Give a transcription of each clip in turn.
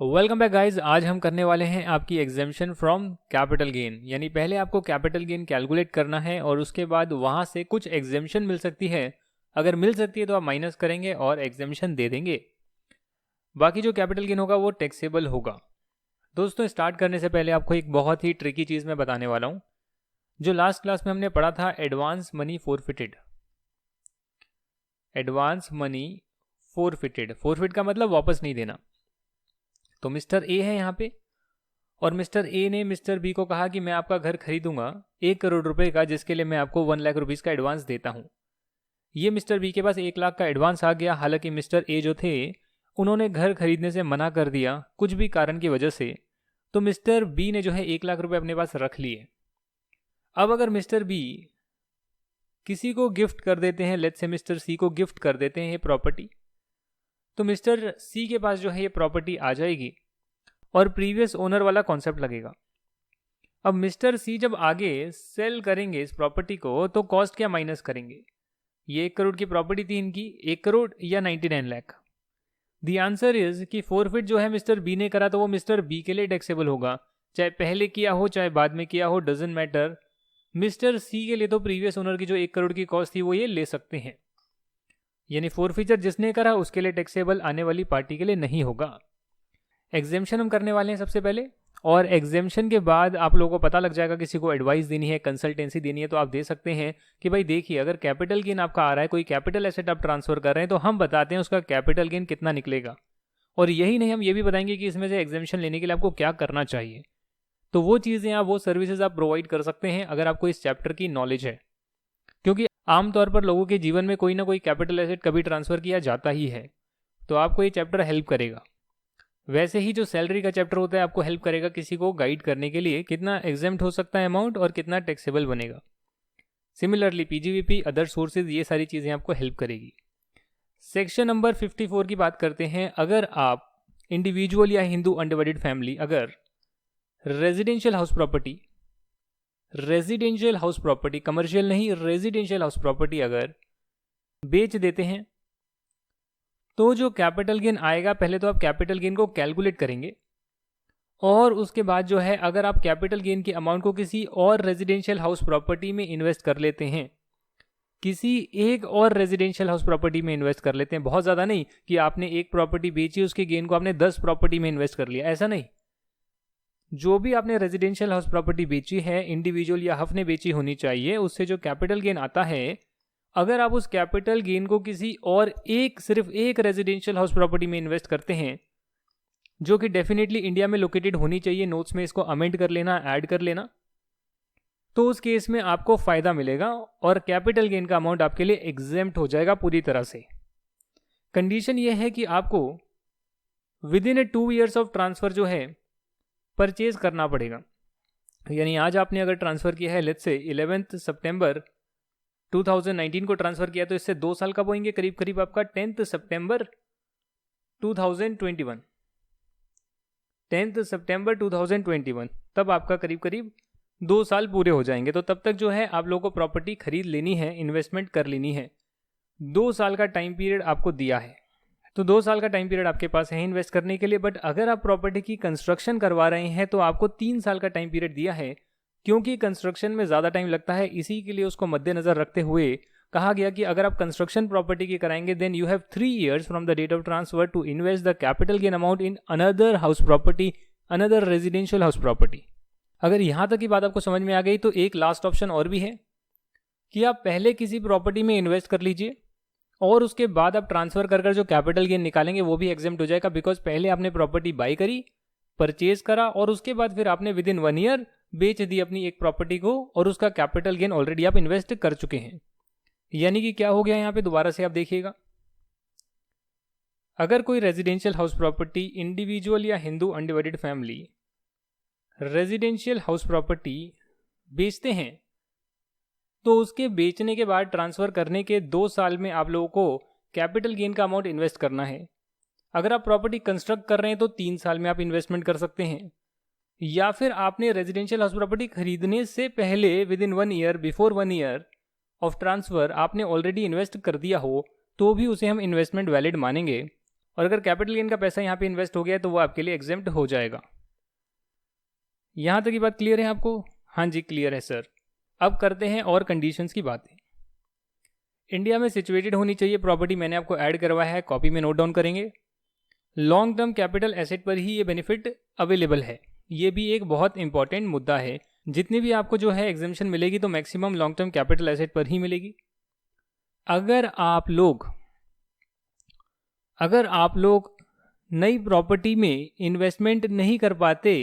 Welcome back guys. आज हम करने वाले हैं आपकी एग्जेम्पशन फ्रॉम कैपिटल गेन। यानी पहले आपको कैपिटल गेन कैलकुलेट करना है और उसके बाद वहां से कुछ एग्जेम्पशन मिल सकती है। अगर मिल सकती है तो आप माइनस करेंगे और एग्जेम्पशन दे देंगे। बाकी जो कैपिटल गेन होगा वो टैक्सेबल होगा। दोस्तों, स्टार्ट करने से पहले आपको एक बहुत ही ट्रिकी चीज़ मैं बताने वाला हूँ। जो लास्ट क्लास में हमने पढ़ा था advance money forfeited. Advance money forfeited, forfeit का मतलब वापस नहीं देना। तो मिस्टर ए है यहाँ पे और मिस्टर ए ने मिस्टर बी को कहा कि मैं आपका घर खरीदूंगा 1 करोड़ रुपए का, जिसके लिए मैं आपको 1 लाख रुपीस का एडवांस देता हूँ। ये मिस्टर बी के पास 1 लाख का एडवांस आ गया। हालांकि मिस्टर ए जो थे उन्होंने घर खरीदने से मना कर दिया कुछ भी कारण की वजह से। तो मिस्टर बी ने जो है 1 लाख रुपए अपने पास रख लिए। अब अगर मिस्टर बी किसी को गिफ्ट कर देते हैं, लेट्स से मिस्टर सी को गिफ्ट कर देते हैं ये प्रॉपर्टी, तो मिस्टर सी के पास जो है ये प्रॉपर्टी आ जाएगी और प्रीवियस ओनर वाला कॉन्सेप्ट लगेगा। अब मिस्टर सी जब आगे सेल करेंगे इस प्रॉपर्टी को तो कॉस्ट क्या माइनस करेंगे। ये 1 करोड़ की प्रॉपर्टी थी इनकी, 1 करोड़ या 99 लाख। द आंसर इज कि फोरफिट जो है मिस्टर बी ने करा तो वो मिस्टर बी के लिए टैक्सेबल होगा, चाहे पहले किया हो चाहे बाद में किया हो, डजंट मैटर। मिस्टर सी के लिए तो प्रीवियस ओनर की जो 1 करोड़ की कॉस्ट थी वो ये ले सकते हैं। यानी फोरफीचर जिसने करा उसके लिए टैक्सेबल, आने वाली पार्टी के लिए नहीं होगा। एग्जेम्पशन हम करने वाले हैं सबसे पहले, और एग्जेम्पशन के बाद आप लोगों को पता लग जाएगा किसी को एडवाइस देनी है, कंसल्टेंसी देनी है तो आप दे सकते हैं कि भाई देखिए अगर कैपिटल गेन आपका आ रहा है, कोई कैपिटल एसेट आप ट्रांसफर कर रहे हैं तो हम बताते हैं उसका कैपिटल गेन कितना निकलेगा। और यही नहीं, हम ये भी बताएंगे कि इसमें से एग्जेम्पशन लेने के लिए आपको क्या करना चाहिए। तो वो चीज़ें आप, वो सर्विसेज आप प्रोवाइड कर सकते हैं अगर आपको इस चैप्टर की नॉलेज है। क्योंकि आमतौर पर लोगों के जीवन में कोई ना कोई कैपिटल एसेट कभी ट्रांसफ़र किया जाता ही है, तो आपको ये चैप्टर हेल्प करेगा। वैसे ही जो सैलरी का चैप्टर होता है आपको हेल्प करेगा किसी को गाइड करने के लिए कितना एग्जेम्प्ट हो सकता है अमाउंट और कितना टैक्सेबल बनेगा। सिमिलरली पीजीवीपी, अदर सोर्सेज, ये सारी चीज़ें आपको हेल्प करेगी। सेक्शन नंबर 54 की बात करते हैं। अगर आप इंडिविजुअल या हिंदू अनडिवाइडेड फैमिली अगर रेजिडेंशियल हाउस प्रॉपर्टी, कमर्शियल नहीं, रेजिडेंशियल हाउस प्रॉपर्टी अगर बेच देते हैं तो जो कैपिटल गेन आएगा, पहले तो आप कैपिटल गेन को कैलकुलेट करेंगे और उसके बाद जो है अगर आप कैपिटल गेन की अमाउंट को किसी और रेजिडेंशियल हाउस प्रॉपर्टी में इन्वेस्ट कर लेते हैं, किसी एक और रेजिडेंशियल हाउस प्रॉपर्टी में इन्वेस्ट कर लेते हैं, बहुत ज़्यादा नहीं कि आपने एक प्रॉपर्टी बेची उसके गेन को आपने 10 प्रॉपर्टी में इन्वेस्ट कर लिया, ऐसा नहीं। जो भी आपने रेजिडेंशियल हाउस प्रॉपर्टी बेची है, इंडिविजुअल या हफ ने बेची होनी चाहिए, उससे जो कैपिटल गेन आता है, अगर आप उस कैपिटल गेन को किसी और सिर्फ एक रेजिडेंशियल हाउस प्रॉपर्टी में इन्वेस्ट करते हैं जो कि डेफिनेटली इंडिया में लोकेटेड होनी चाहिए, नोट्स में इसको अमेंड कर लेना, ऐड कर लेना, तो उस केस में आपको फायदा मिलेगा और कैपिटल गेन का अमाउंट आपके लिए एग्जेम्प्ट हो जाएगा पूरी तरह से। कंडीशन यह है कि आपको with in 2 years of transfer जो है परचेज करना पड़ेगा। यानी आज आपने अगर ट्रांसफर किया है, लेट्स से 11 सितंबर 2019 को ट्रांसफर किया, तो इससे 2 साल कब होंगे, करीब करीब आपका 10 सितंबर 2021, 10 सितंबर 2021, तब आपका करीब करीब 2 साल पूरे हो जाएंगे। तो तब तक जो है आप लोगों को प्रॉपर्टी खरीद लेनी है, इन्वेस्टमेंट कर लेनी है। 2 साल का टाइम पीरियड आपको दिया है, तो 2 साल का टाइम पीरियड आपके पास है इन्वेस्ट करने के लिए। बट अगर आप प्रॉपर्टी की कंस्ट्रक्शन करवा रहे हैं तो आपको 3 साल का टाइम पीरियड दिया है, क्योंकि कंस्ट्रक्शन में ज़्यादा टाइम लगता है। इसी के लिए उसको मद्देनजर रखते हुए कहा गया कि अगर आप कंस्ट्रक्शन प्रॉपर्टी की कराएंगे then you have 3 years from the date of transfer to invest the capital gain amount in another house property, another residential house property. अगर यहाँ तक की बात आपको समझ में आ गई तो एक लास्ट ऑप्शन और भी है कि आप पहले किसी प्रॉपर्टी में इन्वेस्ट कर लीजिए और उसके बाद आप ट्रांसफर कर जो कैपिटल गेन निकालेंगे वो भी एग्जेम्प्ट हो जाएगा, बिकॉज पहले आपने प्रॉपर्टी बाई करी, परचेज करा और उसके बाद फिर आपने विद इन 1 ईयर बेच दी अपनी एक प्रॉपर्टी को और उसका कैपिटल गेन ऑलरेडी आप इन्वेस्ट कर चुके हैं। यानी कि क्या हो गया यहाँ पे, दोबारा से आप देखिएगा, अगर कोई रेजिडेंशियल हाउस प्रॉपर्टी, इंडिविजुअल या Hindu undivided family residential house property बेचते हैं तो उसके बेचने के बाद ट्रांसफर करने के 2 साल में आप लोगों को कैपिटल गेन का अमाउंट इन्वेस्ट करना है। अगर आप प्रॉपर्टी कंस्ट्रक्ट कर रहे हैं तो 3 साल में आप इन्वेस्टमेंट कर सकते हैं, या फिर आपने रेजिडेंशियल हाउस प्रॉपर्टी खरीदने से पहले with in 1 year, before 1 year of transfer आपने ऑलरेडी इन्वेस्ट कर दिया हो तो भी उसे हम इन्वेस्टमेंट वैलिड मानेंगे और अगर कैपिटल गेन का पैसा यहाँ पे इन्वेस्ट हो गया है तो वो आपके लिए एग्जेम्प्ट हो जाएगा। यहाँ तक की बात क्लियर है आपको? हाँ जी क्लियर है सर। अब करते हैं और कंडीशंस की बातें। इंडिया में सिचुएटेड होनी चाहिए प्रॉपर्टी, मैंने आपको ऐड करवाया है, कॉपी में नोट डाउन करेंगे। लॉन्ग टर्म कैपिटल एसेट पर ही ये बेनिफिट अवेलेबल है, ये भी एक बहुत इंपॉर्टेंट मुद्दा है। जितनी भी आपको जो है एग्जेम्पशन मिलेगी तो maximum long term capital asset पर ही मिलेगी। अगर आप लोग नई प्रॉपर्टी में इन्वेस्टमेंट नहीं कर पाते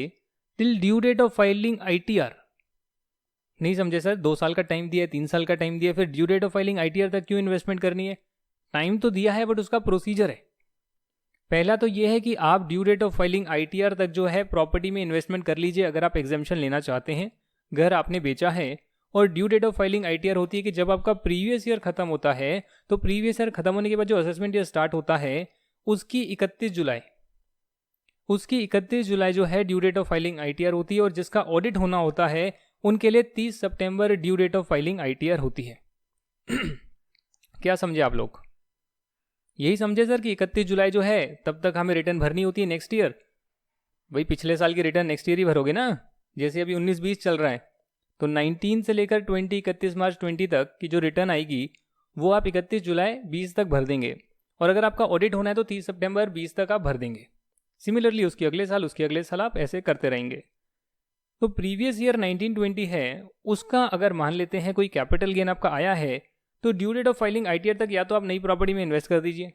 till due date of filing ITR, नहीं समझे सर? 2 साल का टाइम दिया है, 3 साल का टाइम दिया है, फिर due date of filing ITR तक क्यों इन्वेस्टमेंट करनी है? टाइम तो दिया है बट उसका प्रोसीजर है। पहला तो यह है कि आप due date of filing ITR तक जो है प्रॉपर्टी में इन्वेस्टमेंट कर लीजिए अगर आप एग्जेम्पशन लेना चाहते हैं। घर आपने बेचा है और due date of filing ITR होती है कि जब आपका प्रीवियस ईयर खत्म होता है तो प्रीवियस ईयर खत्म होने के बाद जो असेसमेंट ईयर स्टार्ट होता है उसकी 31 जुलाई जो है due date of filing ITR होती है, और जिसका ऑडिट होना होता है उनके लिए 30 सितंबर due date of filing ITR होती है। क्या समझे आप लोग? यही समझे सर कि 31 जुलाई जो है तब तक हमें रिटर्न भरनी होती है नेक्स्ट ईयर। वही पिछले साल की रिटर्न नेक्स्ट ईयर ही भरोगे ना। जैसे अभी 19-20 चल रहा है तो 19 से लेकर 31 मार्च 20 तक की जो रिटर्न आएगी वो आप 31 जुलाई 20 तक भर देंगे, और अगर आपका ऑडिट होना है तो 30 सितंबर 20 तक आप भर देंगे। सिमिलरली उसके अगले साल आप ऐसे करते रहेंगे। तो प्रीवियस ईयर 1920 है, उसका अगर मान लेते हैं कोई कैपिटल गेन आपका आया है तो due date of filing ITR तक या तो आप नई प्रॉपर्टी में इन्वेस्ट कर दीजिए,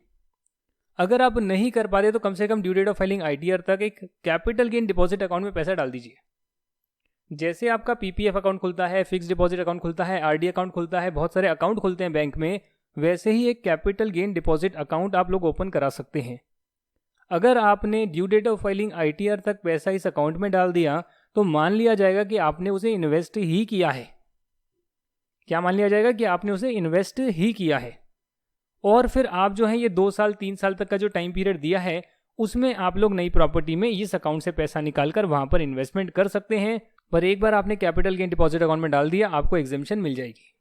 अगर आप नहीं कर पाते तो कम से कम due date of filing ITR तक एक कैपिटल गेन डिपॉजिट अकाउंट में पैसा डाल दीजिए। जैसे आपका PPF अकाउंट खुलता है, फिक्स डिपॉजिट अकाउंट खुलता है, RD अकाउंट खुलता है, बहुत सारे अकाउंट खुलते हैं बैंक में, वैसे ही एक कैपिटल गेन डिपॉजिट अकाउंट आप लोग ओपन करा सकते हैं। अगर आपने due date of filing ITR तक पैसा इस अकाउंट में डाल दिया तो मान लिया जाएगा कि आपने उसे इन्वेस्ट ही किया है। क्या मान लिया जाएगा? कि आपने उसे इन्वेस्ट ही किया है, और फिर आप जो है ये 2 साल 3 साल तक का जो टाइम पीरियड दिया है उसमें आप लोग नई प्रॉपर्टी में इस अकाउंट से पैसा निकालकर वहां पर इन्वेस्टमेंट कर सकते हैं। पर एक बार आपने कैपिटल गेन डिपॉजिट अकाउंट में डाल दिया आपको एग्जेम्पशन मिल जाएगी।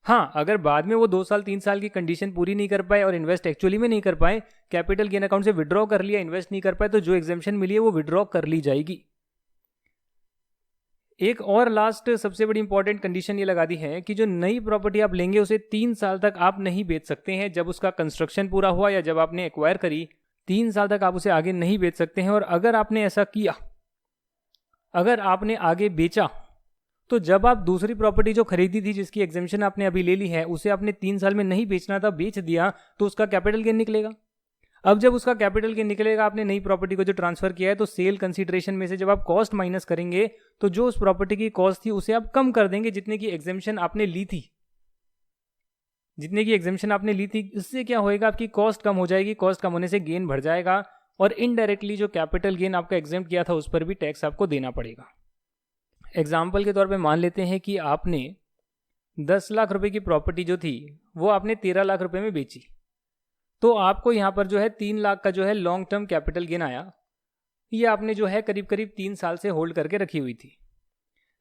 हाँ, अगर बाद में वो 2 साल 3 साल की कंडीशन पूरी नहीं कर पाए और इन्वेस्ट एक्चुअली में नहीं कर पाए, कैपिटल गेन अकाउंट से विड्रॉ कर लिया, इन्वेस्ट नहीं कर पाए, तो जो एग्जेम्पशन मिली है वो विड्रॉ कर ली जाएगी। एक और लास्ट सबसे बड़ी इंपॉर्टेंट कंडीशन ये लगा दी है कि जो नई प्रॉपर्टी आप लेंगे उसे 3 साल तक आप नहीं बेच सकते हैं। जब उसका कंस्ट्रक्शन पूरा हुआ या जब आपने एक्वायर करी, 3 साल तक आप उसे आगे नहीं बेच सकते हैं। और अगर आपने ऐसा किया, अगर आपने आगे बेचा, तो जब आप दूसरी प्रॉपर्टी जो खरीदी थी जिसकी एग्जेम्पशन आपने अभी ले ली है उसे आपने 3 साल में नहीं बेचना था, बेच दिया, तो उसका कैपिटल गेन निकलेगा। अब जब उसका कैपिटल गेन निकलेगा, आपने नई प्रॉपर्टी को जो ट्रांसफर किया है, तो सेल कंसीडरेशन में से जब आप कॉस्ट माइनस करेंगे तो जो उस प्रॉपर्टी की कॉस्ट थी उसे आप कम कर देंगे जितने की एग्जेम्पशन आपने ली थी। इससे क्या होएगा? आपकी कॉस्ट कम हो जाएगी, कॉस्ट कम होने से गेन बढ़ जाएगा, और इनडायरेक्टली जो कैपिटल गेन आपका एग्जेम्प्ट किया था उस पर भी टैक्स आपको देना पड़ेगा। एग्जाम्पल के तौर पे मान लेते हैं कि आपने 10 लाख रुपए की प्रॉपर्टी जो थी वो आपने 13 लाख रुपए में बेची, तो आपको यहाँ पर जो है 3 लाख का जो है लॉन्ग टर्म कैपिटल गेन आया। ये आपने जो है करीब करीब 3 साल से होल्ड करके रखी हुई थी।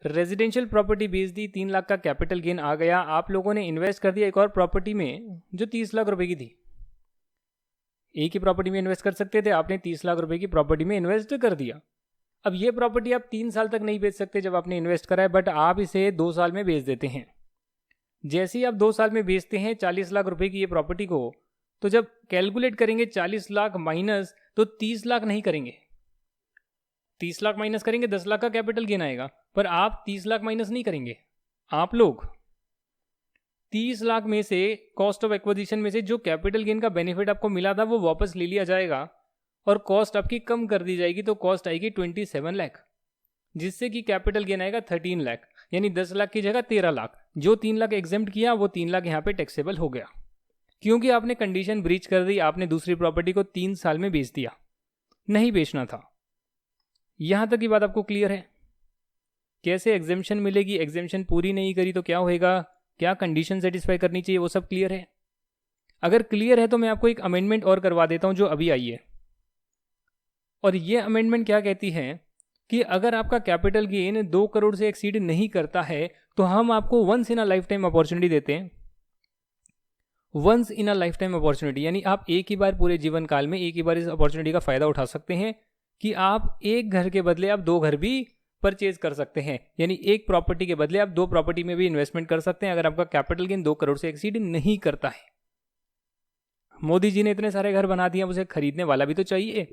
रेजिडेंशियल प्रॉपर्टी बेच दी, 3 लाख का कैपिटल गेन आ गया, आप लोगों ने इन्वेस्ट कर दिया एक और प्रॉपर्टी में जो 30 लाख रुपए की थी। एक ही प्रॉपर्टी में इन्वेस्ट कर सकते थे, आपने 30 लाख रुपए की प्रॉपर्टी में इन्वेस्ट कर दिया। अब ये प्रॉपर्टी आप 3 साल तक नहीं बेच सकते जब आपने इन्वेस्ट करा है, बट आप इसे 2 साल में बेच देते हैं। जैसे ही आप 2 साल में बेचते हैं 40 लाख रुपए की ये प्रॉपर्टी को, तो जब कैलकुलेट करेंगे 40 लाख माइनस, तो 30 लाख नहीं करेंगे, 30 लाख माइनस करेंगे, 10 लाख का कैपिटल गेन आएगा, पर आप 30 लाख माइनस नहीं करेंगे। आप लोग 30 लाख में से कॉस्ट ऑफ एक्विजिशन में से जो कैपिटल गेन का बेनिफिट आपको मिला था वो वापस ले लिया जाएगा और कॉस्ट आपकी कम कर दी जाएगी, तो कॉस्ट आएगी 27 लाख, जिससे कि कैपिटल गेन आएगा 13 लाख, यानी 10 लाख की जगह 13 लाख। जो 3 लाख एग्जेम्प्ट किया वो 3 लाख यहाँ पे टैक्सेबल हो गया, क्योंकि आपने कंडीशन ब्रीच कर दी, आपने दूसरी प्रॉपर्टी को 3 साल में बेच दिया, नहीं बेचना था। यहां तक की बात आपको क्लियर है? कैसे एग्जेम्पशन मिलेगी, एग्जेम्पशन पूरी नहीं करी तो क्या होएगा, क्या कंडीशन सेटिस्फाई करनी चाहिए, वो सब क्लियर है? अगर क्लियर है तो मैं आपको एक अमेंडमेंट और करवा देता हूं जो अभी आई है। और ये अमेंडमेंट क्या कहती है कि अगर आपका कैपिटल गेन 2 करोड़ से एक्सीड नहीं करता है तो हम आपको once in a lifetime opportunity देते हैं, once in a lifetime opportunity, यानी आप एक ही बार पूरे जीवन काल में एक ही बार इस अपॉर्चुनिटी का फायदा उठा सकते हैं कि आप एक घर के बदले आप 2 घर भी परचेज कर सकते हैं। यानी एक प्रॉपर्टी के बदले आप 2 प्रॉपर्टी में भी इन्वेस्टमेंट कर सकते हैं अगर आपका कैपिटल गेन 2 करोड़ से एक्सीड नहीं करता है। मोदी जी ने इतने सारे घर बना दिए, उसे खरीदने वाला भी तो चाहिए,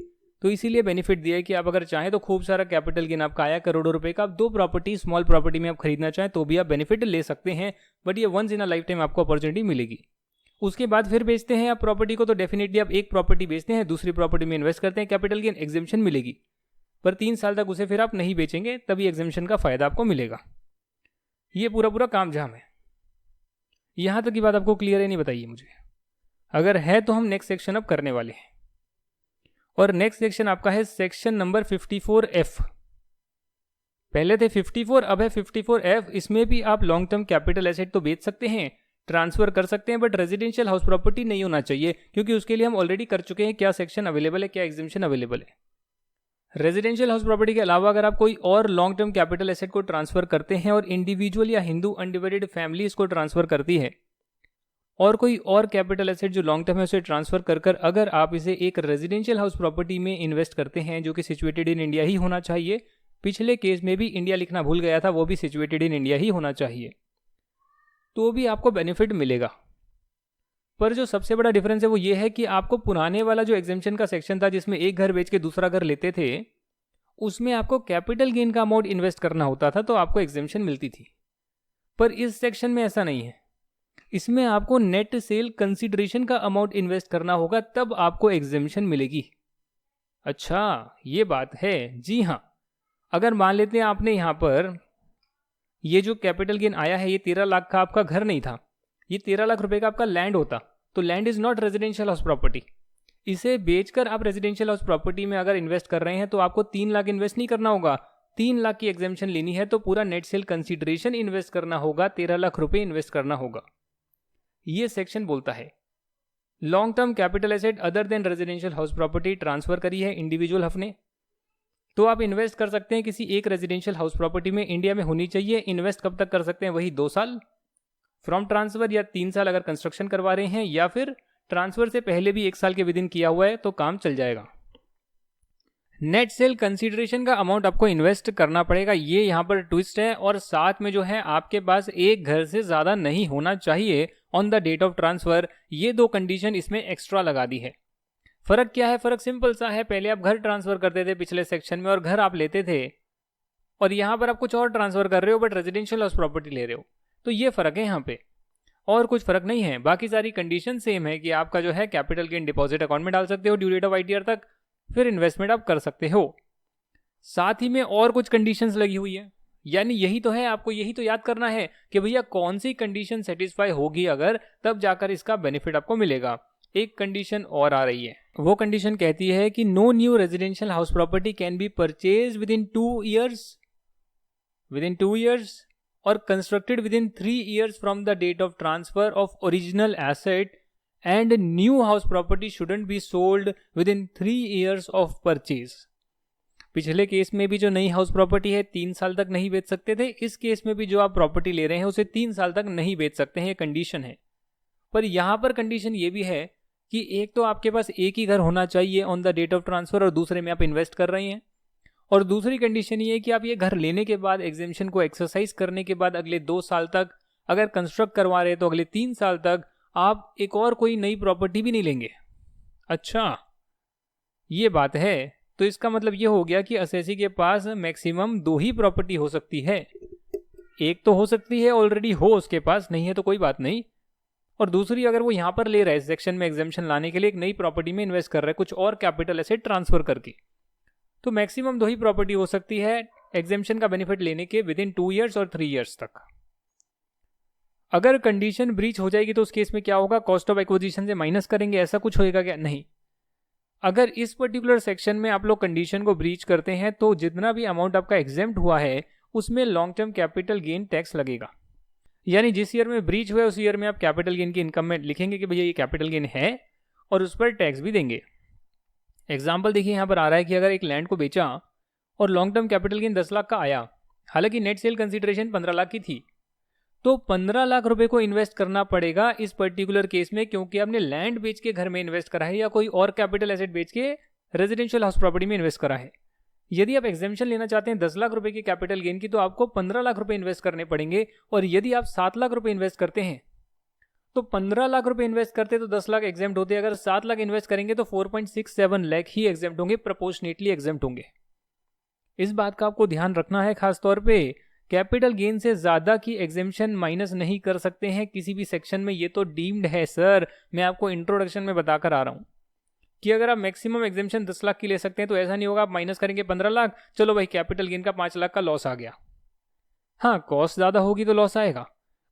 तो इसीलिए बेनिफिट दिया है कि आप अगर चाहें तो खूब सारा कैपिटल गेन आपका आया करोड़ों रुपए का, आप 2 प्रॉपर्टी स्मॉल प्रॉपर्टी में आप खरीदना चाहें तो भी आप बेनिफिट ले सकते हैं, बट ये once in a lifetime आपको अपॉर्चुनिटी मिलेगी। उसके बाद फिर बेचते हैं आप प्रॉपर्टी को, तो डेफिनेटली आप एक प्रॉपर्टी बेचते हैं, दूसरी प्रॉपर्टी में इन्वेस्ट करते हैं, कैपिटल गेन एग्जेम्पशन मिलेगी, पर 3 साल तक उसे फिर आप नहीं बेचेंगे, तभी एग्जेम्पशन का फायदा आपको मिलेगा। ये पूरा पूरा काम झाम है। यहां तक की बात आपको क्लियर है नहीं, बताइए मुझे। अगर है तो हम नेक्स्ट सेक्शन अब करने वाले हैं, और नेक्स्ट सेक्शन आपका है सेक्शन नंबर 54F। पहले थे 54, अब है 54F। इसमें भी आप लॉन्ग टर्म कैपिटल एसेट तो बेच सकते हैं, ट्रांसफर कर सकते हैं, बट रेजिडेंशियल हाउस प्रॉपर्टी नहीं होना चाहिए, क्योंकि उसके लिए हम ऑलरेडी कर चुके हैं क्या सेक्शन अवेलेबल है, क्या एग्जेम्पशन अवेलेबल है। रेजिडेंशियल हाउस प्रॉपर्टी के अलावा अगर आप कोई और लॉन्ग टर्म कैपिटल एसेट को ट्रांसफर करते हैं और इंडिविजुअल या हिंदू अनडिवाइडेड फैमिली इसको ट्रांसफर करती है, और कोई और कैपिटल एसेट जो लॉन्ग टर्म है उसे ट्रांसफर कर अगर आप इसे एक रेजिडेंशियल हाउस प्रॉपर्टी में इन्वेस्ट करते हैं जो कि सिचुएटेड इन इंडिया ही होना चाहिए, पिछले केस में भी इंडिया लिखना भूल गया था, वो भी सिचुएटेड इन इंडिया ही होना चाहिए, तो भी आपको बेनिफिट मिलेगा। पर जो सबसे बड़ा डिफरेंस है वो ये है कि आपको पुराने वाला जो एग्जेम्पशन का सेक्शन था जिसमें एक घर बेच के दूसरा घर लेते थे, उसमें आपको कैपिटल गेन का अमाउंट इन्वेस्ट करना होता था तो आपको एग्जेम्पशन मिलती थी। पर इस सेक्शन में ऐसा नहीं है, इसमें आपको नेट सेल कंसीडरेशन का अमाउंट इन्वेस्ट करना होगा, तब आपको एग्जेम्पशन मिलेगी। अच्छा, ये बात है। जी हाँ, अगर मान लेते हैं आपने यहां पर ये जो कैपिटल गेन आया है, ये 13 लाख का आपका घर नहीं था, ये 13 लाख रुपए का आपका लैंड होता, तो land is not residential house property. इसे बेचकर आप रेजिडेंशियल हाउस प्रॉपर्टी में अगर इन्वेस्ट कर रहे हैं तो आपको 3 लाख इन्वेस्ट नहीं करना होगा, 3 लाख की एग्जेम्पशन लेनी है तो पूरा नेट सेल कंसीडरेशन इन्वेस्ट करना होगा, 13 लाख रुपए इन्वेस्ट करना होगा। ये सेक्शन बोलता है long term capital asset other than residential house property transfer करी है इंडिविजुअल हफ ने, तो आप इन्वेस्ट कर सकते हैं किसी एक रेजिडेंशियल हाउस प्रॉपर्टी में, इंडिया में होनी चाहिए। इन्वेस्ट कब तक कर सकते हैं, वही 2 साल फ्रॉम ट्रांसफर, या 3 साल अगर कंस्ट्रक्शन करवा रहे हैं, या फिर ट्रांसफर से पहले भी 1 साल के विदिन किया हुआ है तो काम चल जाएगा। नेट सेल कंसीडरेशन का अमाउंट आपको इन्वेस्ट करना पड़ेगा, ये यहाँ पर ट्विस्ट है। और साथ में जो है आपके पास एक घर से ज्यादा नहीं होना चाहिए on the date of transfer, ये 2 कंडीशन इसमें एक्स्ट्रा लगा दी है। फर्क क्या है, फर्क सिंपल सा है, पहले आप घर ट्रांसफर करते थे पिछले सेक्शन में और घर आप लेते थे, और यहां पर आप कुछ और ट्रांसफर कर रहे हो बट रेजिडेंशियल हाउस प्रॉपर्टी ले रहे हो, तो ये फर्क है यहाँ पे, और कुछ फर्क नहीं है। बाकी सारी कंडीशन सेम है कि आपका जो है कैपिटल गेन डिपॉजिट अकाउंट में डाल सकते हो ड्यू डेट ऑफ ITR तक, फिर इन्वेस्टमेंट आप कर सकते हो। साथ ही में और कुछ कंडीशंस लगी हुई है, यानी यही तो है, आपको यही तो याद करना है कि भैया कौन सी कंडीशन सेटिस्फाई होगी अगर, तब जाकर इसका बेनिफिट आपको मिलेगा। एक कंडीशन और आ रही है, वो कंडीशन कहती है कि no new residential house property can be purchase within 2 years और constructed within 3 years from the date of transfer of original asset, and new house property shouldn't be sold within 3 years of purchase. पिछले case में भी जो नई house property है 3 साल तक नहीं बेच सकते थे, इस केस में भी जो आप प्रॉपर्टी ले रहे हैं उसे 3 साल तक नहीं बेच सकते हैं, ये कंडीशन है। पर यहां पर कंडीशन ये भी है कि एक तो आपके पास एक ही घर होना चाहिए on the date of transfer और दूसरे में आप इन्वेस्ट कर रहे हैं, और दूसरी कंडीशन ये है कि आप ये घर लेने के बाद एग्जेम्पशन को एक्सरसाइज करने के बाद अगले 2 साल तक, अगर कंस्ट्रक्ट करवा रहे हैं तो अगले 3 साल तक आप एक और कोई नई प्रॉपर्टी भी नहीं लेंगे। अच्छा, ये बात है। तो इसका मतलब ये हो गया कि असेसी के पास मैक्सिमम 2 ही प्रॉपर्टी हो सकती है, एक तो हो सकती है ऑलरेडी हो उसके पास, नहीं है तो कोई बात नहीं, और दूसरी अगर वो यहां पर ले रहा है सेक्शन में एग्जेम्पशन लाने के लिए, एक नई प्रॉपर्टी में इन्वेस्ट कर रहा है कुछ और कैपिटल एसेट ट्रांसफर करके, तो मैक्सिमम 2 ही प्रॉपर्टी हो सकती है एग्जेम्पशन का बेनिफिट लेने के विद इन 2 इयर्स और 3 इयर्स तक। अगर कंडीशन ब्रीच हो जाएगी तो उस केस में क्या होगा, कॉस्ट ऑफ एक्विजिशन से माइनस करेंगे, ऐसा कुछ होएगा क्या? नहीं। अगर इस पर्टिकुलर सेक्शन में आप लोग कंडीशन को ब्रीच करते हैं तो जितना भी अमाउंट आपका एग्जेम्प्ट हुआ है उसमें long term capital gain tax लगेगा, यानी जिस ईयर में ब्रीच हुआ है उस ईयर में आप कैपिटल गेन की इनकम में लिखेंगे कि भैया ये कैपिटल गेन है, और उस पर टैक्स भी देंगे। एग्जाम्पल देखिए यहाँ पर आ रहा है कि अगर एक लैंड को बेचा और long term capital gain 10 lakh का आया, हालांकि नेट सेल कंसीडरेशन 15 लाख की थी, तो 15 लाख रुपए को इन्वेस्ट करना पड़ेगा इस पर्टिकुलर केस में, क्योंकि आपने लैंड बेच के घर में इन्वेस्ट करा है या कोई और कैपिटल एसेट बेच के रेजिडेंशियल हाउस प्रॉपर्टी में इन्वेस्ट करा है। यदि आप एग्जेम्पशन लेना चाहते हैं 10 लाख रुपए की कैपिटल गेन की, तो आपको 15 लाख रुपए इन्वेस्ट करने पड़ेंगे। और यदि आप 7 लाख रुपए इन्वेस्ट करते हैं तो 15 लाख रुपए इन्वेस्ट करते तो 10 लाख एग्जेम्प्ट होते, अगर 7 लाख इन्वेस्ट करेंगे तो 4.67 लाख ही एग्जेम्प्ट होंगे, प्रोपोर्शनेटली एग्जेम्प्ट होंगे। इस बात का आपको ध्यान रखना है। खासतौर पे कैपिटल गेन से ज्यादा की एग्जेम्पशन माइनस नहीं कर सकते हैं किसी भी सेक्शन में, ये तो डीम्ड है सर। मैं आपको इंट्रोडक्शन में बताकर आ रहा हूं कि अगर आप मैक्सिमम एग्जेम्पशन 10 लाख की ले सकते हैं तो ऐसा नहीं होगा आप माइनस करेंगे 15 लाख, चलो भाई कैपिटल गेन का 5 लाख का लॉस आ गया। हाँ, कॉस्ट ज्यादा होगी तो लॉस आएगा,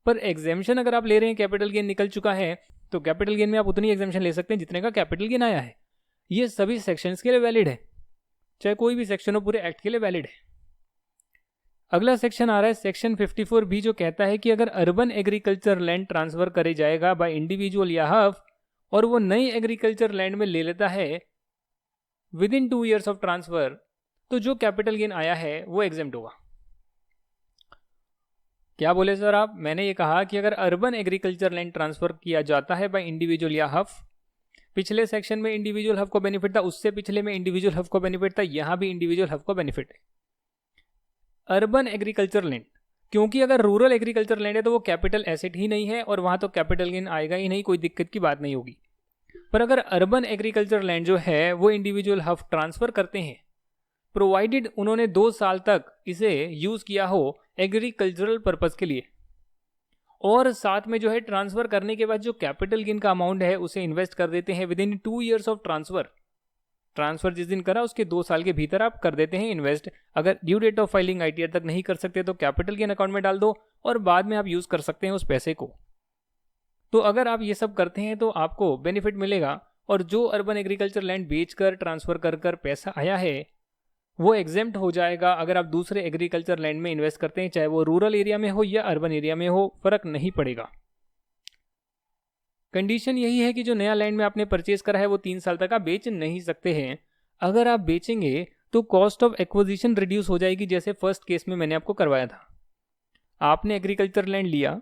पर एग्जेम्पशन अगर आप ले रहे हैं कैपिटल गेन निकल चुका है तो कैपिटल गेन में आप उतनी एग्जेम्पशन ले सकते हैं जितने का कैपिटल गेन आया है। ये सभी सेक्शंस के लिए वैलिड है, चाहे कोई भी सेक्शन हो, पूरे एक्ट के लिए वैलिड है। अगला सेक्शन आ रहा है सेक्शन 54B, जो कहता है कि अगर अर्बन एग्रीकल्चर लैंड ट्रांसफर करे जाएगा बाय इंडिविजुअल या हफ और वो नई एग्रीकल्चर लैंड में ले लेता है with in 2 years of transfer, तो जो कैपिटल गेन आया है वो एग्जेम्प्ट होगा। क्या बोले सर आप? मैंने ये कहा कि अगर अर्बन एग्रीकल्चर लैंड ट्रांसफर किया जाता है बाय इंडिविजुअल या हफ, पिछले सेक्शन में इंडिविजुअल हफ को बेनिफिट था, उससे पिछले में इंडिविजुअल हफ को बेनिफिट था, यहां भी इंडिविजुअल हफ को बेनिफिट है। अर्बन एग्रीकल्चर लैंड, क्योंकि अगर रूरल एग्रीकल्चर लैंड है तो वो कैपिटल एसेट ही नहीं है और वहां तो कैपिटल गेन आएगा ही नहीं, कोई दिक्कत की बात नहीं होगी। पर अगर अर्बन एग्रीकल्चर लैंड जो है वो इंडिविजुअल हफ ट्रांसफर करते हैं, प्रोवाइडेड उन्होंने 2 साल तक इसे यूज किया हो एग्रीकल्चरल पर्पस के लिए, और साथ में जो है ट्रांसफर करने के बाद जो कैपिटल गेन का अमाउंट है उसे इन्वेस्ट कर देते हैं with in 2 years of transfer जिस दिन करा उसके 2 साल के भीतर आप कर देते हैं इन्वेस्ट। अगर due date of filing ITR तक नहीं कर सकते तो कैपिटल गेन अकाउंट में डाल दो और बाद में आप यूज कर सकते हैं उस पैसे को। तो अगर आप ये सब करते हैं तो आपको बेनिफिट मिलेगा, और जो अर्बन एग्रीकल्चर लैंड बेचकर ट्रांसफर कर कर पैसा आया है वो एग्जेम्प्ट हो जाएगा अगर आप दूसरे एग्रीकल्चर लैंड में इन्वेस्ट करते हैं, चाहे वो रूरल एरिया में हो या अर्बन एरिया में हो, फर्क नहीं पड़ेगा। कंडीशन यही है कि जो नया लैंड में आपने परचेज करा है वो 3 साल तक आप बेच नहीं सकते हैं। अगर आप बेचेंगे तो कॉस्ट ऑफ एक्विजिशन रिड्यूस हो जाएगी, जैसे फर्स्ट केस में मैंने आपको करवाया था। आपने एग्रीकल्चर लैंड लिया,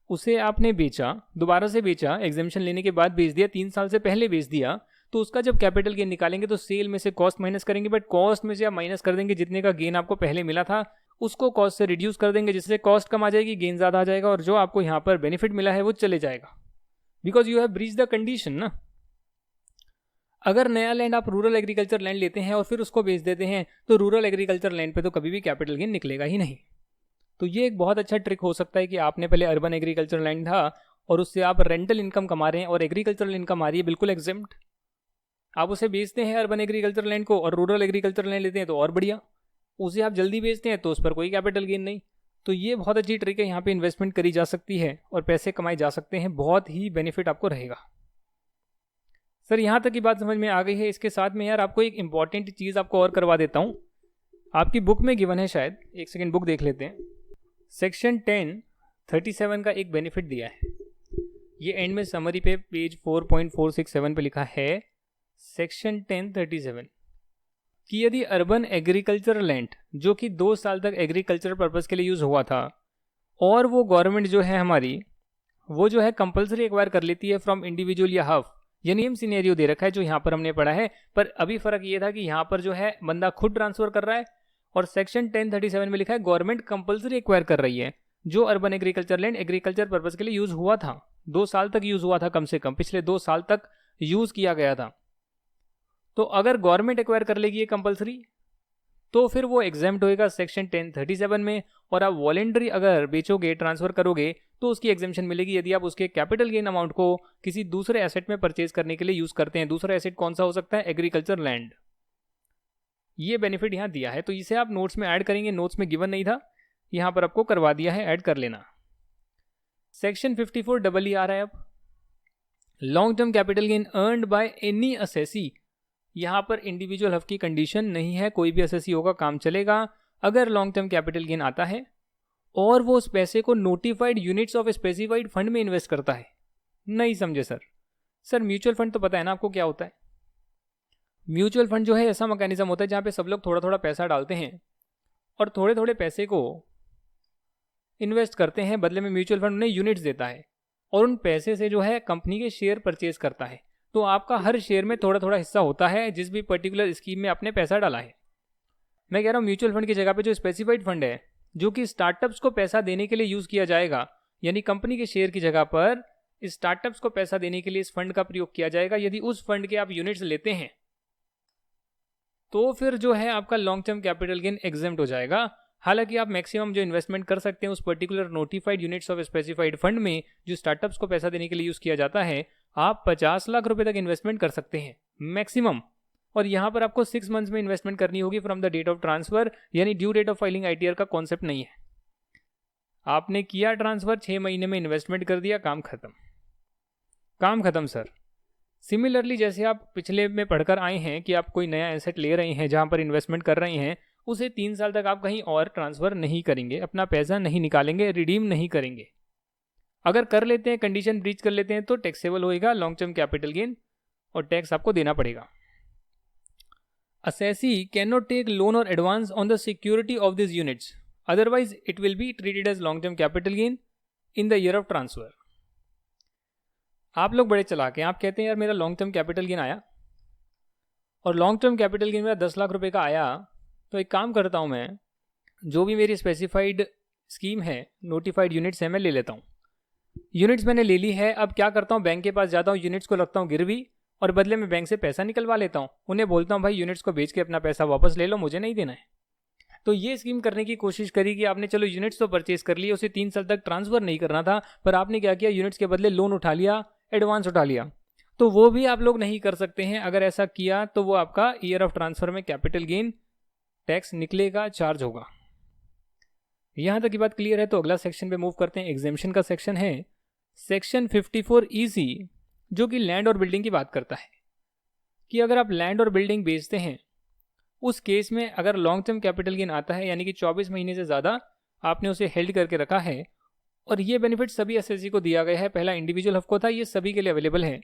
उसे आपने बेचा, दोबारा से बेचा, एग्जेम्पशन लेने के बाद बेच दिया, 3 साल से पहले बेच दिया, तो उसका जब कैपिटल गेन निकालेंगे तो सेल में से कॉस्ट माइनस करेंगे, बट कॉस्ट में से आप माइनस कर देंगे जितने का गेन आपको पहले मिला था उसको कॉस्ट से रिड्यूस कर देंगे, जिससे कॉस्ट कम आ जाएगी, गेन ज्यादा आ जाएगा, और जो आपको यहाँ पर बेनिफिट मिला है वो चले जाएगा, because you have breach the condition ना। अगर नया लैंड आप रूरल एग्रीकल्चर लैंड लेते हैं और फिर उसको बेच देते हैं तो रूरल एग्रीकल्चर लैंड पे तो कभी भी कैपिटल गेन निकलेगा ही नहीं। तो ये एक बहुत अच्छा ट्रिक हो सकता है कि आपने पहले अर्बन एग्रीकल्चर लैंड था और उससे आप रेंटल इनकम कमा रहे हैं और एग्रीकल्चरल इनकम आ रही है बिल्कुल एग्जेम्प्ट, आप उसे बेचते हैं अर्बन एग्रीकल्चर लैंड को और रूरल एग्रीकल्चर लैंड लेते हैं तो और बढ़िया, उसे आप जल्दी बेचते हैं तो उस पर कोई कैपिटल गेन नहीं। तो ये बहुत अच्छी ट्रिक है, यहाँ पे इन्वेस्टमेंट करी जा सकती है और पैसे कमाए जा सकते हैं, बहुत ही बेनिफिट आपको रहेगा। सर यहाँ तक की बात समझ में आ गई है। इसके साथ में यार आपको एक इंपॉर्टेंट चीज़ आपको और करवा देता हूँ, आपकी बुक में गिवन है शायद, एक सेकेंड बुक देख लेते हैं। सेक्शन 1037 का एक बेनिफिट दिया है, ये एंड में समरी पे पेज 4.467 पे लिखा है सेक्शन 1037 कि यदि अर्बन एग्रीकल्चर लैंड जो कि 2 साल तक एग्रीकल्चर पर्पस के लिए यूज हुआ था और वो गवर्नमेंट जो है हमारी वो जो है कंपलसरी एक्वायर कर लेती है फ्रॉम इंडिविजुअल या हफ, ये नियम सिनेरियो दे रखा है जो यहाँ पर हमने पढ़ा है, पर अभी फर्क ये था कि यहाँ पर जो है बंदा खुद ट्रांसफर कर रहा है और सेक्शन 1037 में लिखा है गवर्नमेंट कंपलसरी एक्वायर कर रही है जो urban agriculture land agriculture purpose के लिए यूज हुआ था, 2 साल तक यूज हुआ था, कम से कम पिछले 2 साल तक यूज किया गया था। तो अगर गवर्नमेंट एक्वायर कर लेगी ये कंपलसरी तो फिर वो एग्जेम्प्ट होएगा सेक्शन 1037 में, और आप वॉलेंटरी अगर बेचोगे ट्रांसफर करोगे तो उसकी एग्जेम्पशन मिलेगी यदि आप उसके कैपिटल गेन अमाउंट को किसी दूसरे एसेट में परचेज करने के लिए यूज करते हैं। दूसरा एसेट कौन सा हो सकता है? Agriculture land. ये बेनिफिट यहाँ दिया है, तो इसे आप नोट्स में ऐड करेंगे, नोट्स में गिवन नहीं था, यहाँ पर आपको करवा दिया है, ऐड कर लेना। सेक्शन 54 आ रहा है अब, long term capital gain earned by any assessee. यहाँ पर इंडिविजुअल हफ की कंडीशन नहीं है, कोई भी असेसी होगा काम चलेगा अगर लॉन्ग टर्म कैपिटल गेन आता है और वो उस पैसे को notified units of specified fund में इन्वेस्ट करता है। नहीं समझे सर? सर म्यूचुअल फंड तो पता है ना आपको क्या होता है? म्यूचुअल फंड जो है ऐसा मैकेनिज्म होता है जहाँ पे सब लोग थोड़ा थोड़ा पैसा डालते हैं और थोड़े थोड़े पैसे को इन्वेस्ट करते हैं, बदले में म्यूचुअल फंड उन्हें यूनिट्स देता है और उन पैसे से जो है कंपनी के शेयर परचेज करता है। तो आपका हर शेयर में थोड़ा थोड़ा हिस्सा होता है जिस भी पर्टिकुलर स्कीम में आपने पैसा डाला है। मैं कह रहा हूँ म्यूचुअल फंड की जगह पे जो स्पेसिफाइड फंड है जो कि स्टार्टअप्स को पैसा देने के लिए यूज़ किया जाएगा, यानी कंपनी के शेयर की जगह पर स्टार्टअप्स को पैसा देने के लिए इस फंड का प्रयोग किया जाएगा। यदि उस फंड के आप यूनिट्स लेते हैं तो फिर जो है आपका long term capital gain exempt हो जाएगा। हालांकि आप मैक्सिमम जो इन्वेस्टमेंट कर सकते हैं उस particular notified units of specified fund में जो स्टार्टअप्स को पैसा देने के लिए यूज़ किया जाता है, आप 50 लाख रुपए तक इन्वेस्टमेंट कर सकते हैं मैक्सिमम। और यहाँ पर आपको 6 मंथ्स में इन्वेस्टमेंट करनी होगी from the date of transfer, यानी due date of filing ITR का कॉन्सेप्ट नहीं है। आपने किया ट्रांसफर, 6 महीने में इन्वेस्टमेंट कर दिया, काम खत्म, काम खत्म सर। सिमिलरली जैसे आप पिछले में पढ़कर आए हैं कि आप कोई नया एसेट ले रहे हैं जहाँ पर इन्वेस्टमेंट कर रहे हैं, उसे 3 साल तक आप कहीं और ट्रांसफ़र नहीं करेंगे, अपना पैसा नहीं निकालेंगे, रिडीम नहीं करेंगे। अगर कर लेते हैं, कंडीशन ब्रीच कर लेते हैं तो टैक्सेबल होएगा लॉन्ग टर्म कैपिटल गेन और टैक्स आपको देना पड़ेगा। Assessee can not take loan और advance on the security of this units, otherwise it will be treated as long term capital gain in the year of transfer. आप लोग बड़े चलाक हैं, आप कहते हैं यार मेरा लॉन्ग टर्म कैपिटल गेन आया और लॉन्ग टर्म कैपिटल गेन मेरा 10 लाख रुपए का आया, तो एक काम करता हूँ मैं, जो भी मेरी स्पेसिफाइड स्कीम है, नोटिफाइड यूनिट्स है, मैं ले लेता हूँ। यूनिट्स मैंने ले ली है, अब क्या करता हूँ, बैंक के पास जाता हूँ, यूनिट्स को रखता हूँ गिरवी और बदले में बैंक से पैसा निकलवा लेता हूँ। उन्हें बोलता हूँ भाई यूनिट्स को बेच के अपना पैसा वापस ले लो, मुझे नहीं देना है। तो ये स्कीम करने की कोशिश करी कि आपने चलो यूनिट्स तो परचेज कर लिए, उसे 3 साल तक ट्रांसफर नहीं करना था, पर आपने क्या किया, यूनिट्स के बदले लोन उठा लिया, एडवांस उठा लिया। तो वो भी आप लोग नहीं कर सकते हैं। अगर ऐसा किया तो वो आपका ईयर ऑफ ट्रांसफर में कैपिटल गेन टैक्स निकलेगा, चार्ज होगा। यहां तक की बात क्लियर है। तो अगला सेक्शन पे मूव करते हैं, एग्जेम्पशन का सेक्शन है सेक्शन 54EC, जो कि लैंड और बिल्डिंग की बात करता है कि अगर आप लैंड और बिल्डिंग बेचते हैं, उस केस में अगर लॉन्ग टर्म कैपिटल गेन आता है, यानी कि 24 महीने से ज़्यादा आपने उसे हेल्ड करके रखा है, और ये बेनिफिट सभी एसएससी को दिया गया है, पहला इंडिविजुअल हक को था, ये सभी के लिए अवेलेबल है।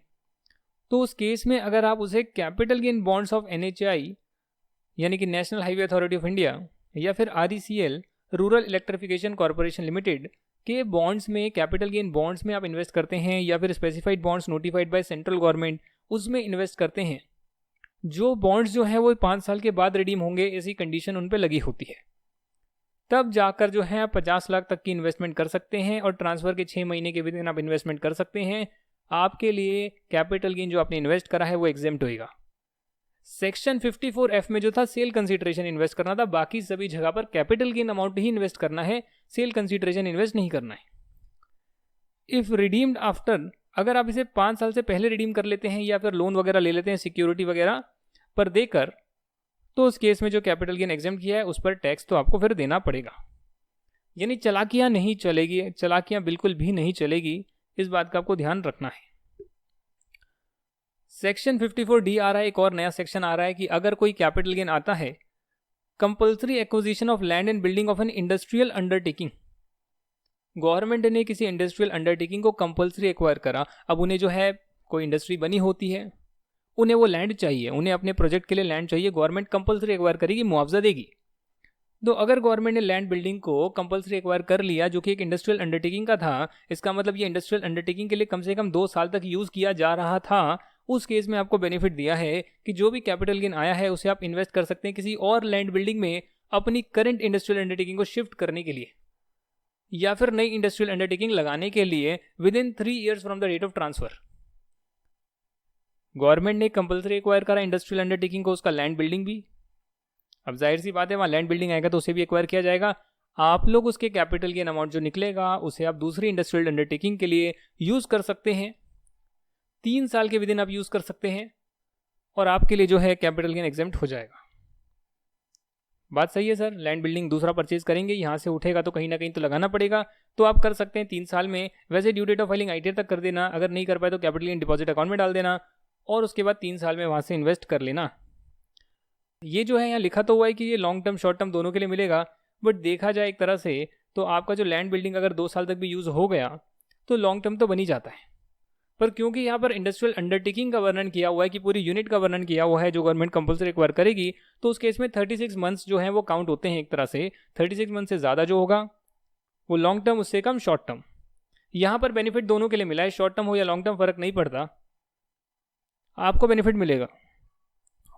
तो उस केस में अगर आप उसे capital gain bonds of NHAI, यानी कि national highway authority of India, या फिर RECL, rural electrification corporation limited के बॉन्ड्स में, कैपिटल गेन बॉन्ड्स में आप इन्वेस्ट करते हैं, या फिर specified bonds notified by central government, उसमें इन्वेस्ट करते हैं, जो बॉन्ड्स जो हैं वो 5 साल के बाद रिडीम होंगे, ऐसी कंडीशन उन पर लगी होती है, तब जाकर जो है आप 50 लाख तक की इन्वेस्टमेंट कर सकते हैं और ट्रांसफर के 6 महीने के विदिन आप इन्वेस्टमेंट कर सकते हैं। आपके लिए कैपिटल गेन जो आपने इन्वेस्ट करा है वो एग्जेम्प्ट होएगा। सेक्शन 54F में जो था सेल कंसीडरेशन इन्वेस्ट करना था, बाकी सभी जगह पर कैपिटल गेन अमाउंट ही इन्वेस्ट करना है, सेल कंसीडरेशन इन्वेस्ट नहीं करना है। इफ रिडीम्ड आफ्टर, अगर आप इसे 5 साल से पहले रिडीम कर लेते हैं या फिर लोन वगैरह ले लेते हैं सिक्योरिटी वगैरह पर देकर, तो उस केस में जो कैपिटल गेन एग्जेम्प्ट किया है उस पर टैक्स तो आपको फिर देना पड़ेगा। यानी चालाकियां नहीं चलेगी, चालाकियां बिल्कुल भी नहीं चलेगी, इस बात का आपको ध्यान रखना है। सेक्शन 54D आ रहा है, एक और नया सेक्शन आ रहा है कि अगर कोई कैपिटल गेन आता है, compulsory acquisition of land and building of an industrial undertaking, government ने किसी इंडस्ट्रियल अंडरटेकिंग को कंपल्सरी एक्वायर करा। अब उन्हें जो है कोई इंडस्ट्री बनी होती है, उन्हें वो लैंड चाहिए, उन्हें अपने प्रोजेक्ट के लिए लैंड चाहिए, गवर्नमेंट कंपल्सरी एक्वायर करेगी, मुआवजा देगी। तो अगर गवर्नमेंट ने लैंड बिल्डिंग को कंपल्सरी एक्वायर कर लिया जो कि एक इंडस्ट्रियल अंडरटेकिंग का था, इसका मतलब ये इंडस्ट्रियल अंडरटेकिंग के लिए कम से कम 2 साल तक यूज़ किया जा रहा था, उस केस में आपको बेनिफिट दिया है कि जो भी कैपिटल गेन आया है उसे आप इन्वेस्ट कर सकते हैं किसी और लैंड बिल्डिंग में अपनी करंट इंडस्ट्रियल अंडरटेकिंग को शिफ्ट करने के लिए, या फिर नई इंडस्ट्रियल अंडरटेकिंग लगाने के लिए within 3 years from the date of transfer. Government ने कंपल्सरी एक्वायर करा इंडस्ट्रियल अंडरटेकिंग को, उसका लैंड बिल्डिंग भी। अब जाहिर सी बात है वहाँ लैंड बिल्डिंग आएगा तो उसे भी एक्वायर किया जाएगा। आप लोग उसके कैपिटल गेन अमाउंट जो निकलेगा उसे आप दूसरी इंडस्ट्रियल अंडरटेकिंग के लिए यूज़ कर सकते हैं, 3 साल के विदिन आप यूज़ कर सकते हैं, और आपके लिए जो है कैपिटल गेन एग्जेम्प्ट हो जाएगा। बात सही है सर। लैंड बिल्डिंग दूसरा परचेज करेंगे, यहाँ से उठेगा तो कहीं ना कहीं तो लगाना पड़ेगा, तो आप कर सकते हैं 3 साल में। वैसे due date of filing ITR तक कर देना, अगर नहीं कर पाए तो कैपिटल गेन डिपॉजिट अकाउंट में डाल देना, और उसके बाद 3 साल में वहाँ से इन्वेस्ट कर लेना। ये जो है यहाँ लिखा तो हुआ है कि ये लॉन्ग टर्म शॉर्ट टर्म दोनों के लिए मिलेगा, बट देखा जाए एक तरह से तो आपका जो लैंड बिल्डिंग अगर 2 साल तक भी यूज़ हो गया तो लॉन्ग टर्म तो बन ही जाता है। पर क्योंकि यहाँ पर इंडस्ट्रियल अंडरटेकिंग का वर्णन किया हुआ है कि पूरी यूनिट का वर्णन किया हुआ है जो गवर्नमेंट कंपल्सरी एक्वायर करेगी, तो उस केस में 36 मंथ्स जो हैं वो काउंट होते हैं एक तरह से। 36 मंथ से ज़्यादा जो होगा वो लॉन्ग टर्म, उससे कम शॉर्ट टर्म। यहाँ पर बेनिफिट दोनों के लिए मिला है, शॉर्ट टर्म हो या लॉन्ग टर्म फर्क नहीं पड़ता, आपको बेनिफिट मिलेगा।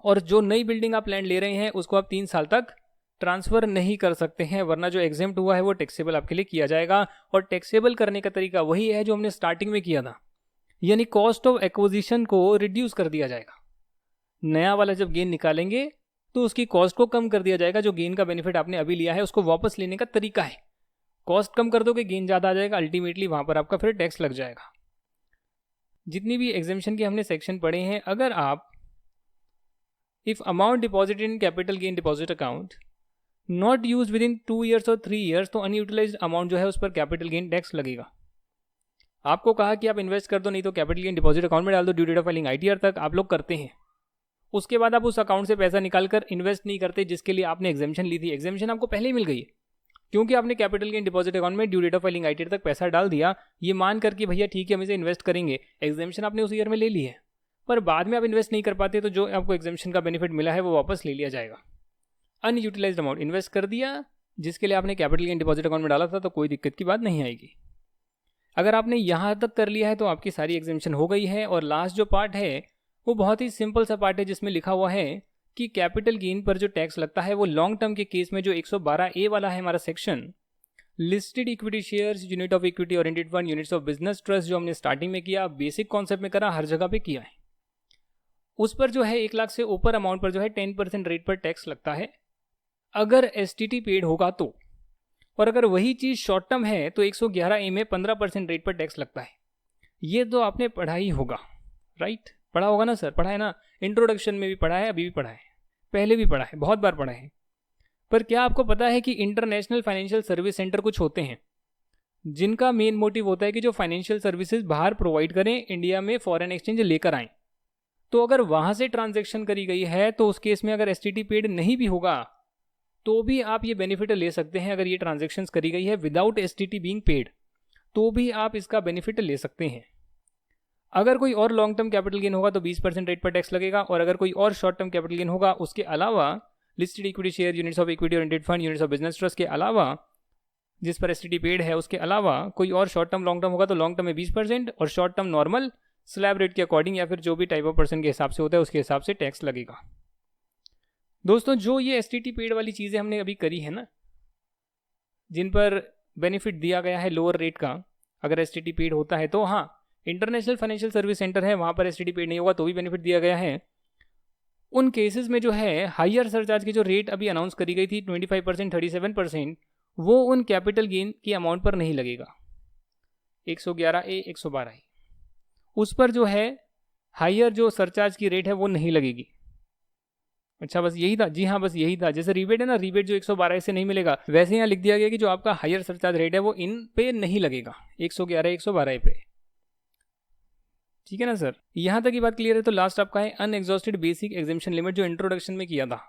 और जो नई बिल्डिंग आप लैंड ले रहे हैं उसको आप 3 साल तक ट्रांसफ़र नहीं कर सकते हैं, वरना जो एग्जेम्प्ट हुआ है वो टैक्सेबल आपके लिए किया जाएगा। और टैक्सेबल करने का तरीका वही है जो हमने स्टार्टिंग में किया था, यानी कॉस्ट ऑफ एक्विजिशन को रिड्यूस कर दिया जाएगा। नया वाला जब गेन निकालेंगे तो उसकी कॉस्ट को कम कर दिया जाएगा। जो गेन का बेनिफिट आपने अभी लिया है उसको वापस लेने का तरीका है, कॉस्ट कम कर दोगे गेन ज़्यादा आ जाएगा, अल्टीमेटली वहाँ पर आपका फिर टैक्स लग जाएगा। जितनी भी एग्जेम्पशन के हमने सेक्शन पढ़े हैं, अगर आप if amount deposited in capital gain deposit account not use with in 2 years और 3 ईयर्स, तो अनयूटिलाइज्ड अमाउंट जो है उस पर कैपिटल गेन टैक्स लगेगा। आपको कहा कि आप इन्वेस्ट कर दो, नहीं तो कैपिटल गेन डिपॉजिट अकाउंट में डाल दो, due date of filing ITR तक आप लोग करते हैं। उसके बाद आप उस अकाउंट से पैसा निकालकर इन्वेस्ट नहीं करते जिसके लिए आपने एग्जेम्पशन ली थी। एग्जेम्पशन आपको पहले ही मिल गई है क्योंकि आपने कैपिटल गेन डिपॉजिट अकाउंट में due date of filing ITR तक पैसा डाल दिया, ये मान कर कि भैया ठीक है हम इसे इन्वेस्ट करेंगे। एग्जेम्पशन आपने उस ईयर में ले ली है, पर बाद में आप इन्वेस्ट नहीं कर पाते तो जो आपको एग्जेम्पशन का बेनिफिट मिला है वो वापस ले लिया जाएगा। अनयूटिलाइज्ड अमाउंट इन्वेस्ट कर दिया जिसके लिए आपने कैपिटल गेन डिपॉजिट अकाउंट में डाला था, तो कोई दिक्कत की बात नहीं आएगी। अगर आपने यहाँ तक कर लिया है तो आपकी सारी एग्जेम्पशन हो गई है। और लास्ट जो पार्ट है वो बहुत ही सिंपल सा पार्ट है, जिसमें लिखा हुआ है कि कैपिटल गेन पर जो टैक्स लगता है वो लॉन्ग टर्म के केस में जो 112A वाला है हमारा section, listed equity shares, unit of equity oriented fund, units of business trust, जो हमने स्टार्टिंग में किया, बेसिक कॉन्सेप्ट में करा, हर जगह पे किया है, उस पर जो है 1 लाख से ऊपर अमाउंट पर जो है 10% रेट पर टैक्स लगता है अगर STT पेड होगा तो। और अगर वही चीज़ शॉर्ट टर्म है तो 111A में 15% रेट पर टैक्स लगता है। ये तो आपने पढ़ा ही होगा, राइट? पढ़ा होगा ना सर, पढ़ा है ना, इंट्रोडक्शन में भी पढ़ा है, अभी भी पढ़ा है, पहले भी पढ़ा है, बहुत बार पढ़ा है। पर क्या आपको पता है कि इंटरनेशनल फाइनेंशियल सर्विस सेंटर कुछ होते हैं जिनका मेन मोटिव होता है कि जो फाइनेंशियल सर्विसेज बाहर प्रोवाइड करें, इंडिया में फॉरेन एक्सचेंज लेकर आएँ। तो अगर वहाँ से ट्रांजैक्शन करी गई है तो उस केस में अगर STT पेड नहीं भी होगा तो भी आप ये बेनिफिट ले सकते हैं। अगर ये ट्रांजैक्शंस करी गई है विदाउट STT बीइंग पेड तो भी आप इसका बेनिफिट ले सकते हैं। अगर कोई और लॉन्ग टर्म कैपिटल गेन होगा तो 20% रेट पर टैक्स लगेगा, और अगर कोई और शॉर्ट टर्म कैपिटल गेन होगा उसके अलावा, listed equity share, units of equity oriented fund, units of business trust के अलावा, जिस पर STT पेड है उसके अलावा कोई और शॉर्ट टर्म लॉन्ग टर्म होगा तो लॉन्ग टर्म में 20% और short term normal slab rate के अकॉर्डिंग या फिर जो भी टाइप ऑफ पर्सन के हिसाब से होता है उसके हिसाब से टैक्स लगेगा। दोस्तों जो ये STT पेड वाली चीज़ें हमने अभी करी है ना, जिन पर बेनिफिट दिया गया है लोअर रेट का, अगर STT पेड होता है तो, हाँ इंटरनेशनल फाइनेंशियल सर्विस सेंटर है वहाँ पर STT पेड नहीं होगा तो भी बेनिफिट दिया गया है। उन केसेस में जो है हायर सरचार्ज की जो रेट अभी अनाउंस करी गई थी 25%, 37%, वो उन कैपिटल गेन की अमाउंट पर नहीं लगेगा। 111A, 112A उस पर जो है हायर जो सरचार्ज की रेट है वो नहीं लगेगी। अच्छा बस यही था? जी हाँ बस यही था। जैसे रिबेट है ना, रिबेट जो 112 से नहीं मिलेगा, वैसे यहाँ लिख दिया गया कि जो आपका हायर सरचार्ज रेट है वो इन पे नहीं लगेगा, 111, 112 पे। ठीक है ना सर, यहाँ तक की बात क्लियर है? तो लास्ट आपका है अनएग्जॉस्टेड बेसिक एग्जेम्पशन लिमिट, जो इंट्रोडक्शन में किया था।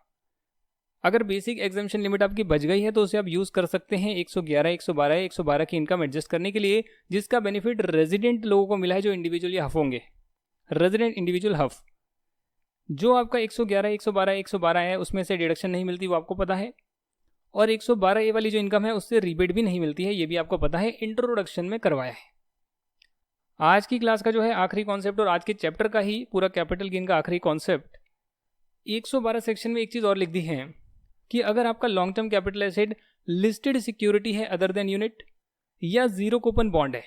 अगर बेसिक एग्जेम्पशन लिमिट आपकी बच गई है तो उसे आप यूज़ कर सकते हैं 111, 112, 112 की इनकम एडजस्ट करने के लिए, जिसका बेनिफिट रेजिडेंट लोगों को मिला है जो इंडिविजुअली हफ होंगे, रेजिडेंट इंडिविजुअल हफ। जो आपका 111, 112, 112 है उसमें से डिडक्शन नहीं मिलती, वो आपको पता है। और 112A वाली जो इनकम है उससे रिबेट भी नहीं मिलती है, ये भी आपको पता है, इंट्रोडक्शन में करवाया है। आज की क्लास का जो है आखिरी कॉन्सेप्ट और आज के चैप्टर का ही पूरा कैपिटल गेन का आखिरी कॉन्सेप्ट, 112 सेक्शन में एक चीज़ और लिख दी है कि अगर आपका long term capital asset listed security है अदर देन यूनिट या जीरो कूपन बॉन्ड है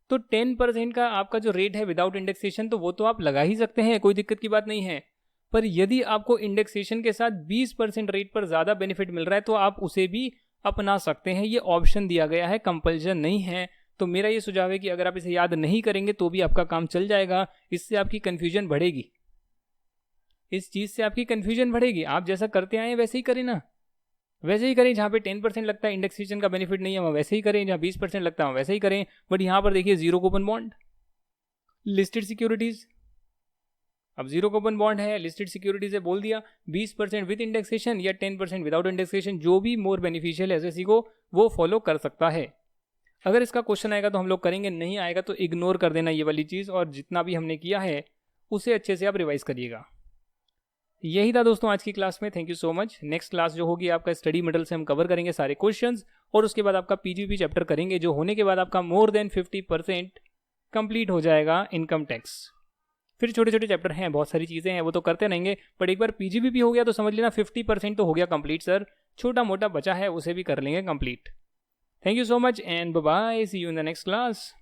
तो 10% का आपका जो रेट है विदाउट इंडेक्सेशन तो वो तो आप लगा ही सकते हैं, कोई दिक्कत की बात नहीं है। पर यदि आपको इंडेक्सेशन के साथ 20% रेट पर ज़्यादा बेनिफिट मिल रहा है तो आप उसे भी अपना सकते हैं। ये ऑप्शन दिया गया है, कंपल्शन नहीं है। तो मेरा ये सुझाव है कि अगर आप इसे याद नहीं करेंगे तो भी आपका काम चल जाएगा, इससे आपकी कन्फ्यूजन बढ़ेगी, इस चीज़ से आपकी कन्फ्यूजन बढ़ेगी। आप जैसा करते आए वैसे ही करें ना, वैसे ही करें। जहाँ पे 10% लगता है इंडेक्सेशन का बेनिफिट नहीं है वहाँ वैसे ही करें, जहाँ 20% लगता है वहाँ वैसे ही करें। बट यहाँ पर देखिए zero coupon bond, listed securities, अब जीरो कूपन बॉन्ड है, लिस्टेड सिक्योरिटीज़ है, बोल दिया 20% विद इंडेक्सेशन या 10% विदाउट इंडेक्सेशन, जो भी मोर बेनिफिशियल है एसएससी को वो फॉलो कर सकता है। अगर इसका क्वेश्चन आएगा तो हम लोग करेंगे, नहीं आएगा तो इग्नोर कर देना ये वाली चीज़, और जितना भी हमने किया है उसे अच्छे से आप रिवाइज करिएगा। यही था दोस्तों आज की क्लास में। Thank you so much. Next class जो होगी आपका स्टडी मटेरियल से हम कवर करेंगे सारे क्वेश्चंस, और उसके बाद आपका पीजीपी चैप्टर करेंगे, जो होने के बाद आपका मोर देन 50% कंप्लीट हो जाएगा इनकम टैक्स। फिर छोटे छोटे चैप्टर हैं, बहुत सारी चीज़ें हैं, वो तो करते रहेंगे, बट एक बार पीजीपी हो गया तो समझ लेना 50% तो हो गया कंप्लीट सर। छोटा मोटा बचा है उसे भी कर लेंगे complete. Thank you so much and bye bye, see you in the next class.